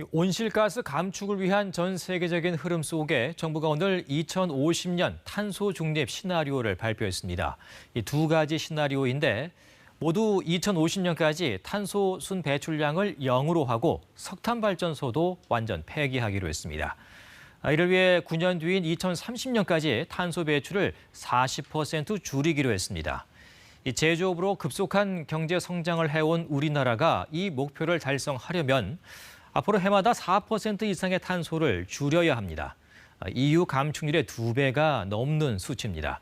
온실가스 감축을 위한 전 세계적인 흐름 속에 정부가 오늘 2050년 탄소 중립 시나리오를 발표했습니다. 이 두 가지 시나리오인데 모두 2050년까지 탄소 순 배출량을 0으로 하고 석탄 발전소도 완전 폐기하기로 했습니다. 이를 위해 9년 뒤인 2030년까지 탄소 배출을 40% 줄이기로 했습니다. 이 제조업으로 급속한 경제 성장을 해온 우리나라가 이 목표를 달성하려면 앞으로 해마다 4% 이상의 탄소를 줄여야 합니다. EU 감축률의 2배가 넘는 수치입니다.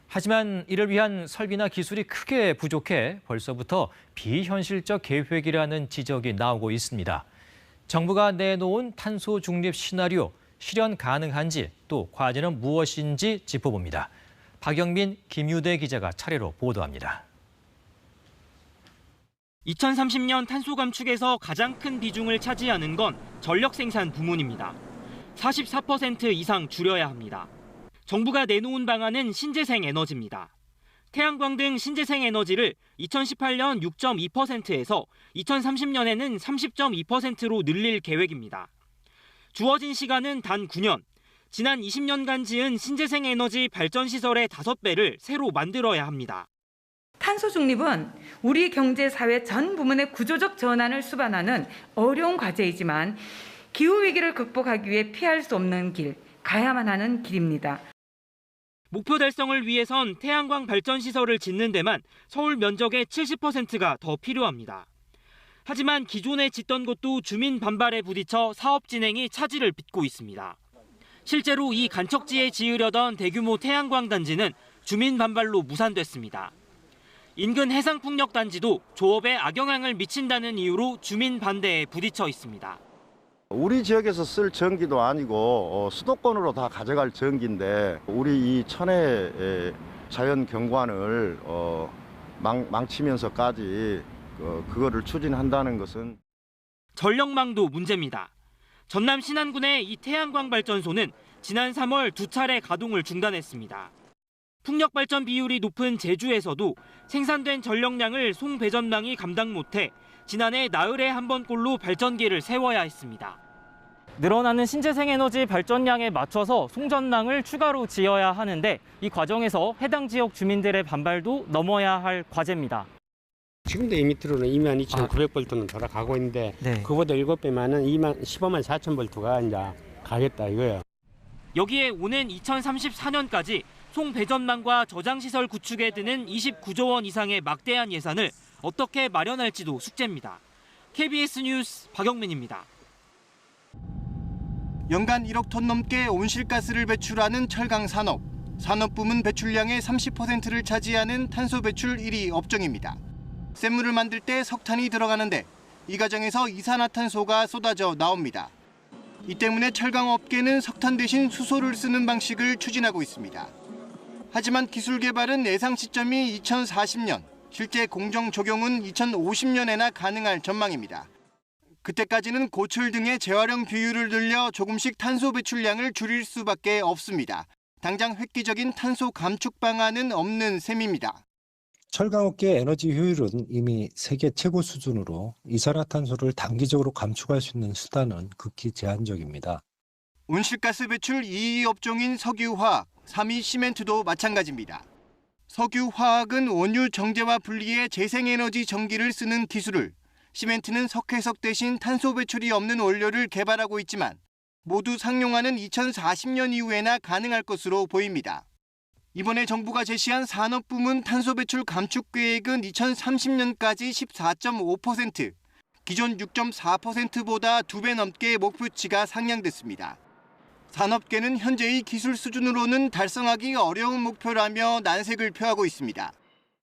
하지만 이를 위한 설비나 기술이 크게 부족해 벌써부터 비현실적 계획이라는 지적이 나오고 있습니다. 정부가 내놓은 탄소 중립 시나리오, 실현 가능한지 또 과제는 무엇인지 짚어봅니다. 박영민, 김유대 기자가 차례로 보도합니다. 2030년 탄소 감축에서 가장 큰 비중을 차지하는 건 전력 생산 부문입니다. 44% 이상 줄여야 합니다. 정부가 내놓은 방안은 신재생 에너지입니다. 태양광 등 신재생 에너지를 2018년 6.2%에서 2030년에는 30.2%로 늘릴 계획입니다. 주어진 시간은 단 9년. 지난 20년간 지은 신재생 에너지 발전 시설의 5배를 새로 만들어야 합니다. 탄소 중립은 우리 경제 사회 전 부문의 구조적 전환을 수반하는 어려운 과제이지만 기후위기를 극복하기 위해 피할 수 없는 길, 가야만 하는 길입니다. 목표 달성을 위해선 태양광 발전 시설을 짓는 데만 서울 면적의 70%가 더 필요합니다. 하지만 기존에 짓던 곳도 주민 반발에 부딪혀 사업 진행이 차질을 빚고 있습니다. 실제로 이 간척지에 지으려던 대규모 태양광 단지는 주민 반발로 무산됐습니다. 인근 해상풍력단지도 조업에 악영향을 미친다는 이유로 주민 반대에 부딪혀 있습니다. 우리 지역에서 쓸 전기도 아니고 수도권으로 다 가져갈 전기인데 우리 이 천혜의 자연 경관을 망치면서까지 그거를 추진한다는 것은 전력망도 문제입니다. 전남 신안군의 이 태양광 발전소는 지난 3월 2차례 가동을 중단했습니다. 풍력 발전 비율이 높은 제주에서도 생산된 전력량을 송배전망이 감당 못해 지난해 나흘에 한 번꼴로 발전기를 세워야 했습니다. 늘어나는 신재생 에너지 발전량에 맞춰서 송전망을 추가로 지어야 하는데 이 과정에서 해당 지역 주민들의 반발도 넘어야 할 과제입니다. 지금도 이 밑으로는 22,900볼트는 돌아가고 있는데 그보다 7배면은 15만 4천 볼트가 이제 가겠다 이거예요. 여기에 오는 2034년까지 송배전망과 저장시설 구축에 드는 29조 원 이상의 막대한 예산을 어떻게 마련할지도 숙제입니다. KBS 뉴스 박영민입니다. 연간 1억 톤 넘게 온실가스를 배출하는 철강 산업. 산업 부문 배출량의 30%를 차지하는 탄소 배출 1위 업종입니다. 샘물을 만들 때 석탄이 들어가는데 이 과정에서 이산화탄소가 쏟아져 나옵니다. 이 때문에 철강업계는 석탄 대신 수소를 쓰는 방식을 추진하고 있습니다. 하지만 기술 개발은 예상 시점이 2040년, 실제 공정 적용은 2050년에나 가능할 전망입니다. 그때까지는 고철 등의 재활용 비율을 늘려 조금씩 탄소 배출량을 줄일 수밖에 없습니다. 당장 획기적인 탄소 감축 방안은 없는 셈입니다. 철강업계의 에너지 효율은 이미 세계 최고 수준으로 이산화탄소를 단기적으로 감축할 수 있는 수단은 극히 제한적입니다. 온실가스 배출 2위 업종인 석유화학, 3위 시멘트도 마찬가지입니다. 석유화학은 원유 정제와 분리해 재생에너지 전기를 쓰는 기술을, 시멘트는 석회석 대신 탄소 배출이 없는 원료를 개발하고 있지만 모두 상용화는 2040년 이후에나 가능할 것으로 보입니다. 이번에 정부가 제시한 산업부문 탄소 배출 감축 계획은 2030년까지 14.5%, 기존 6.4%보다 2배 넘게 목표치가 상향됐습니다. 산업계는 현재의 기술 수준으로는 달성하기 어려운 목표라며 난색을 표하고 있습니다.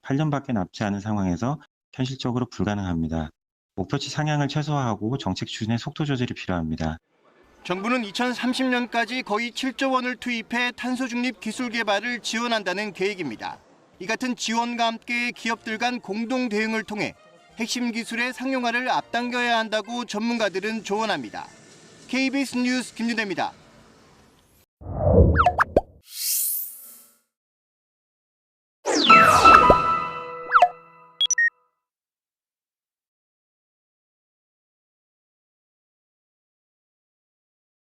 8년밖에 남지 않은 상황에서 현실적으로 불가능합니다. 목표치 상향을 최소화하고 정책 추진의 속도 조절이 필요합니다. 정부는 2030년까지 거의 7조 원을 투입해 탄소 중립 기술 개발을 지원한다는 계획입니다. 이 같은 지원과 함께 기업들 간 공동 대응을 통해 핵심 기술의 상용화를 앞당겨야 한다고 전문가들은 조언합니다. KBS 뉴스 김유대입니다.